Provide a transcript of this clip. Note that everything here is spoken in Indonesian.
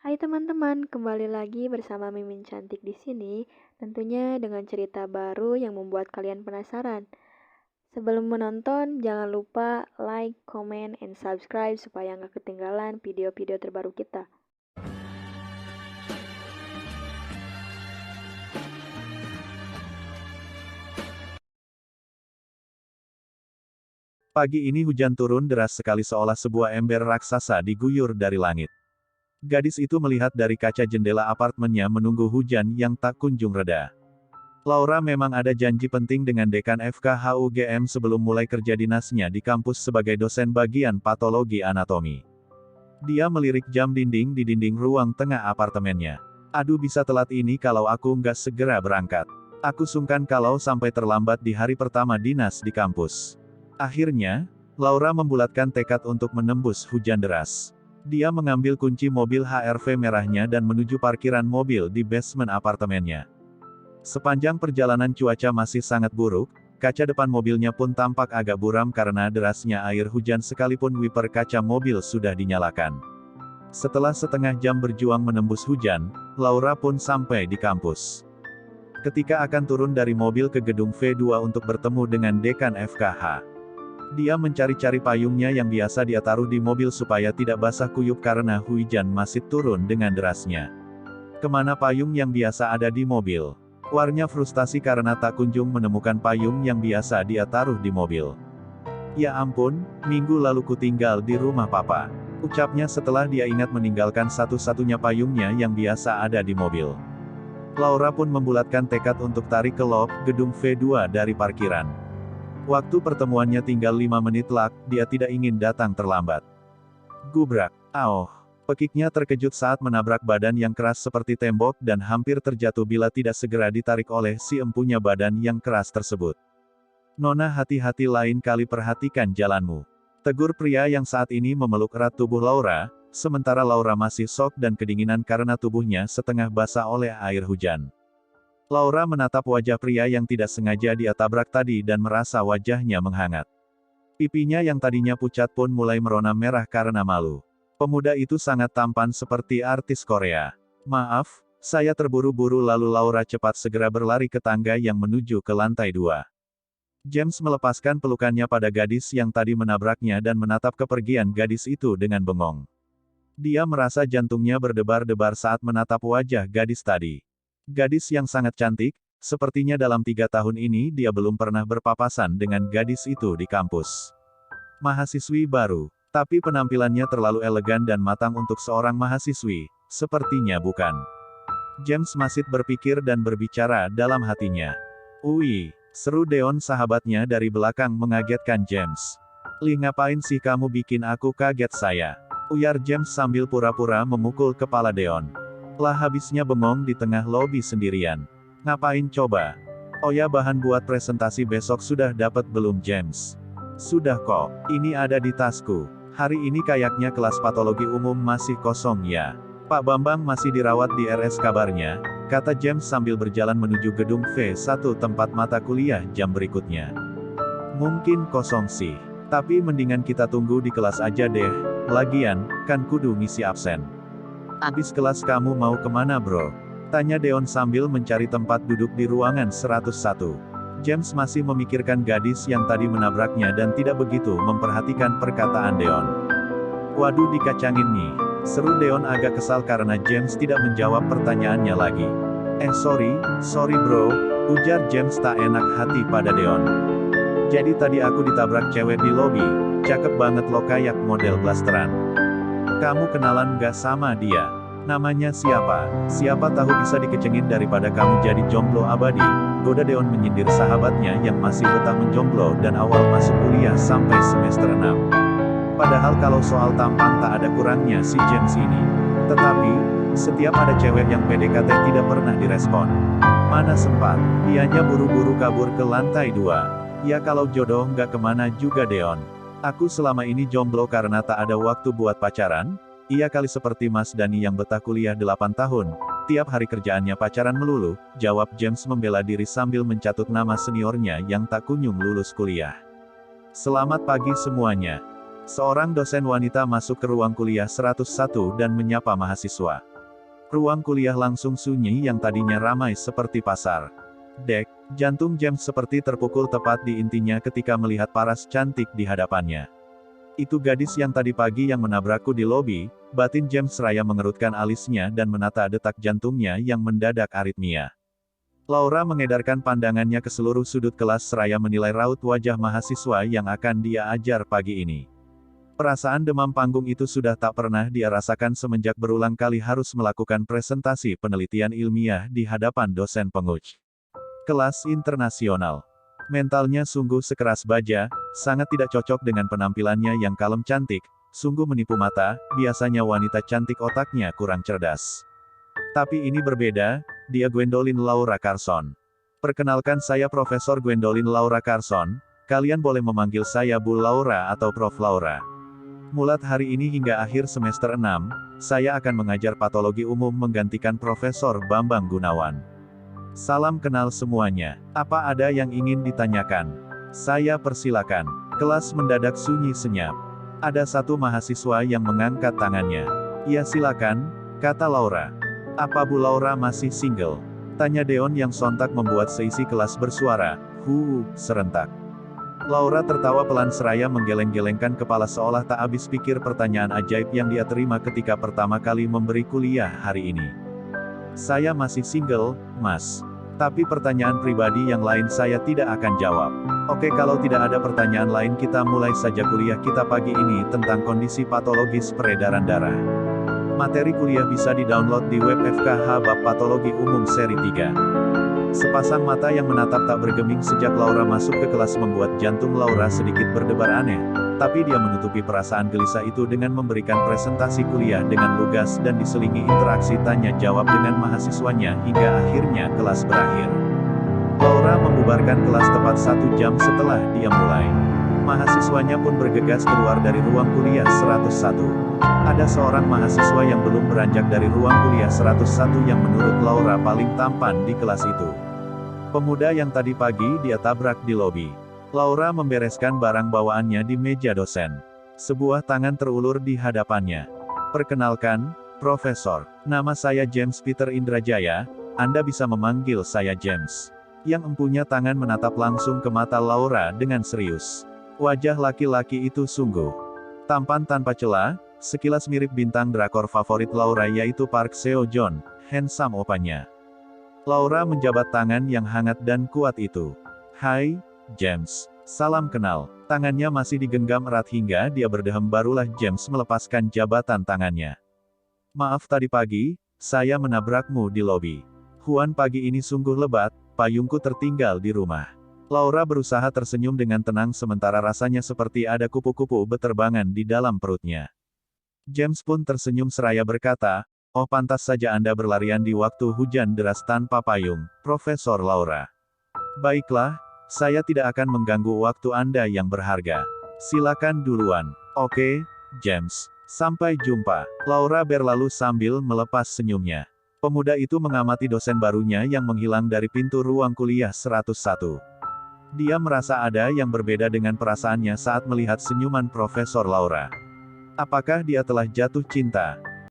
Hai teman-teman, kembali lagi bersama Mimin Cantik di sini, tentunya dengan cerita baru yang membuat kalian penasaran. Sebelum menonton, jangan lupa like, comment, and subscribe supaya nggak ketinggalan video-video terbaru kita. Pagi ini hujan turun deras sekali seolah sebuah ember raksasa diguyur dari langit. Gadis itu melihat dari kaca jendela apartemennya menunggu hujan yang tak kunjung reda. Laura memang ada janji penting dengan dekan FKHUGM sebelum mulai kerja dinasnya di kampus sebagai dosen bagian patologi anatomi. Dia melirik jam dinding di dinding ruang tengah apartemennya. Aduh, bisa telat ini kalau aku nggak segera berangkat. Aku sungkan kalau sampai terlambat di hari pertama dinas di kampus. Akhirnya, Laura membulatkan tekad untuk menembus hujan deras. Dia mengambil kunci mobil HR-V merahnya dan menuju parkiran mobil di basement apartemennya. Sepanjang perjalanan cuaca masih sangat buruk, kaca depan mobilnya pun tampak agak buram karena derasnya air hujan sekalipun wiper kaca mobil sudah dinyalakan. Setelah setengah jam berjuang menembus hujan, Laura pun sampai di kampus. Ketika akan turun dari mobil ke gedung V2 untuk bertemu dengan dekan FKH, dia mencari-cari payungnya yang biasa dia taruh di mobil supaya tidak basah kuyup karena hujan masih turun dengan derasnya. Kemana payung yang biasa ada di mobil? Warnya frustasi karena tak kunjung menemukan payung yang biasa dia taruh di mobil. Ya ampun, minggu lalu ku tinggal di rumah papa, ucapnya setelah dia ingat meninggalkan satu-satunya payungnya yang biasa ada di mobil. Laura pun membulatkan tekad untuk tarik ke lob gedung V2 dari parkiran. Waktu pertemuannya tinggal 5 menit lak, dia tidak ingin datang terlambat. Gubrak. Auh. Pekiknya terkejut saat menabrak badan yang keras seperti tembok dan hampir terjatuh bila tidak segera ditarik oleh si empunya badan yang keras tersebut. Nona, hati-hati, lain kali perhatikan jalanmu, tegur pria yang saat ini memeluk erat tubuh Laura, sementara Laura masih shock dan kedinginan karena tubuhnya setengah basah oleh air hujan. Laura menatap wajah pria yang tidak sengaja dia tabrak tadi dan merasa wajahnya menghangat. Pipinya yang tadinya pucat pun mulai merona merah karena malu. Pemuda itu sangat tampan seperti artis Korea. Maaf, saya terburu-buru, lalu Laura cepat segera berlari ke tangga yang menuju ke lantai 2. James melepaskan pelukannya pada gadis yang tadi menabraknya dan menatap kepergian gadis itu dengan bengong. Dia merasa jantungnya berdebar-debar saat menatap wajah gadis tadi. Gadis yang sangat cantik, sepertinya dalam 3 tahun ini dia belum pernah berpapasan dengan gadis itu di kampus. Mahasiswi baru, tapi penampilannya terlalu elegan dan matang untuk seorang mahasiswi, sepertinya bukan. James masih berpikir dan berbicara dalam hatinya. Wih, seru Deon, sahabatnya dari belakang mengagetkan James. Lih, ngapain sih kamu bikin aku kaget saya? Uyar James sambil pura-pura memukul kepala Deon. Lah, habisnya bengong di tengah lobi sendirian. Ngapain coba? Oh ya, bahan buat presentasi besok sudah dapat belum James? Sudah kok, ini ada di tasku. Hari ini kayaknya kelas patologi umum masih kosong ya. Pak Bambang masih dirawat di RS kabarnya, kata James sambil berjalan menuju gedung V1 tempat mata kuliah jam berikutnya. Mungkin kosong sih, tapi mendingan kita tunggu di kelas aja deh, lagian, kan kudu ngisi absen. Abis kelas kamu mau kemana bro? Tanya Deon sambil mencari tempat duduk di ruangan 101. James masih memikirkan gadis yang tadi menabraknya dan tidak begitu memperhatikan perkataan Deon. Waduh, dikacangin nih, seru Deon agak kesal karena James tidak menjawab pertanyaannya lagi. Sorry bro, ujar James tak enak hati pada Deon. Jadi tadi aku ditabrak cewek di lobi, cakep banget lo, kayak model blasteran. Kamu kenalan gak sama dia? Namanya siapa? Siapa tahu bisa dikecengin daripada kamu jadi jomblo abadi, goda Deon menyindir sahabatnya yang masih betah menjomblo dan awal masuk kuliah sampai semester 6. Padahal kalau soal tampang tak ada kurangnya si James ini. Tetapi, setiap ada cewek yang PDKT tidak pernah direspon. Mana sempat, ianya buru-buru kabur ke lantai 2. Ya kalau jodoh nggak kemana juga Deon. Aku selama ini jomblo karena tak ada waktu buat pacaran. Iya kali, seperti Mas Dani yang betah kuliah 8 tahun, tiap hari kerjaannya pacaran melulu, jawab James membela diri sambil mencatut nama seniornya yang tak kunjung lulus kuliah. Selamat pagi semuanya. Seorang dosen wanita masuk ke ruang kuliah 101 dan menyapa mahasiswa. Ruang kuliah langsung sunyi yang tadinya ramai seperti pasar. Dek, jantung James seperti terpukul tepat di intinya ketika melihat paras cantik di hadapannya. Itu gadis yang tadi pagi yang menabrakku di lobi, batin James seraya mengerutkan alisnya dan menata detak jantungnya yang mendadak aritmia. Laura mengedarkan pandangannya ke seluruh sudut kelas seraya menilai raut wajah mahasiswa yang akan dia ajar pagi ini. Perasaan demam panggung itu sudah tak pernah dia rasakan semenjak berulang kali harus melakukan presentasi penelitian ilmiah di hadapan dosen penguji kelas internasional. Mentalnya sungguh sekeras baja, sangat tidak cocok dengan penampilannya yang kalem cantik, sungguh menipu mata, biasanya wanita cantik otaknya kurang cerdas. Tapi ini berbeda, dia Gwendolyn Laura Carson. Perkenalkan saya Profesor Gwendolyn Laura Carson, kalian boleh memanggil saya Bu Laura atau Prof Laura. Mulai hari ini hingga akhir semester 6, saya akan mengajar patologi umum menggantikan Profesor Bambang Gunawan. Salam kenal semuanya. Apa ada yang ingin ditanyakan? Saya persilakan. Kelas mendadak sunyi senyap. Ada satu mahasiswa yang mengangkat tangannya. Ya silakan, kata Laura. Apa Bu Laura masih single? Tanya Deon yang sontak membuat seisi kelas bersuara, serentak. Laura tertawa pelan seraya menggeleng-gelengkan kepala seolah tak habis pikir pertanyaan ajaib yang dia terima ketika pertama kali memberi kuliah hari ini. Saya masih single, Mas. Tapi pertanyaan pribadi yang lain saya tidak akan jawab. Oke, kalau tidak ada pertanyaan lain kita mulai saja kuliah kita pagi ini tentang kondisi patologis peredaran darah. Materi kuliah bisa di-download di web FKH Bab Patologi Umum Seri 3. Sepasang mata yang menatap tak bergeming sejak Laura masuk ke kelas membuat jantung Laura sedikit berdebar aneh. Tapi dia menutupi perasaan gelisah itu dengan memberikan presentasi kuliah dengan lugas dan diselingi interaksi tanya-jawab dengan mahasiswanya hingga akhirnya kelas berakhir. Laura membubarkan kelas tepat 1 jam setelah dia mulai. Mahasiswanya pun bergegas keluar dari ruang kuliah 101. Ada seorang mahasiswa yang belum beranjak dari ruang kuliah 101 yang menurut Laura paling tampan di kelas itu. Pemuda yang tadi pagi dia tabrak di lobi. Laura membereskan barang bawaannya di meja dosen. Sebuah tangan terulur di hadapannya. Perkenalkan, Profesor. Nama saya James Peter Indrajaya, Anda bisa memanggil saya James. Yang empunya tangan menatap langsung ke mata Laura dengan serius. Wajah laki-laki itu sungguh tampan tanpa celah, sekilas mirip bintang drakor favorit Laura yaitu Park Seo Joon, handsome opanya. Laura menjabat tangan yang hangat dan kuat itu. Hai, James. Salam kenal. Tangannya masih digenggam erat hingga dia berdehem barulah James melepaskan jabatan tangannya. Maaf tadi pagi, saya menabrakmu di lobi. Huan pagi ini sungguh lebat, payungku tertinggal di rumah. Laura berusaha tersenyum dengan tenang sementara rasanya seperti ada kupu-kupu beterbangan di dalam perutnya. James pun tersenyum seraya berkata, oh pantas saja Anda berlarian di waktu hujan deras tanpa payung, Profesor Laura. Baiklah, saya tidak akan mengganggu waktu Anda yang berharga. Silakan duluan. Oke, James. Sampai jumpa. Laura berlalu sambil melepas senyumnya. Pemuda itu mengamati dosen barunya yang menghilang dari pintu ruang kuliah 101. Dia merasa ada yang berbeda dengan perasaannya saat melihat senyuman Profesor Laura. Apakah dia telah jatuh cinta?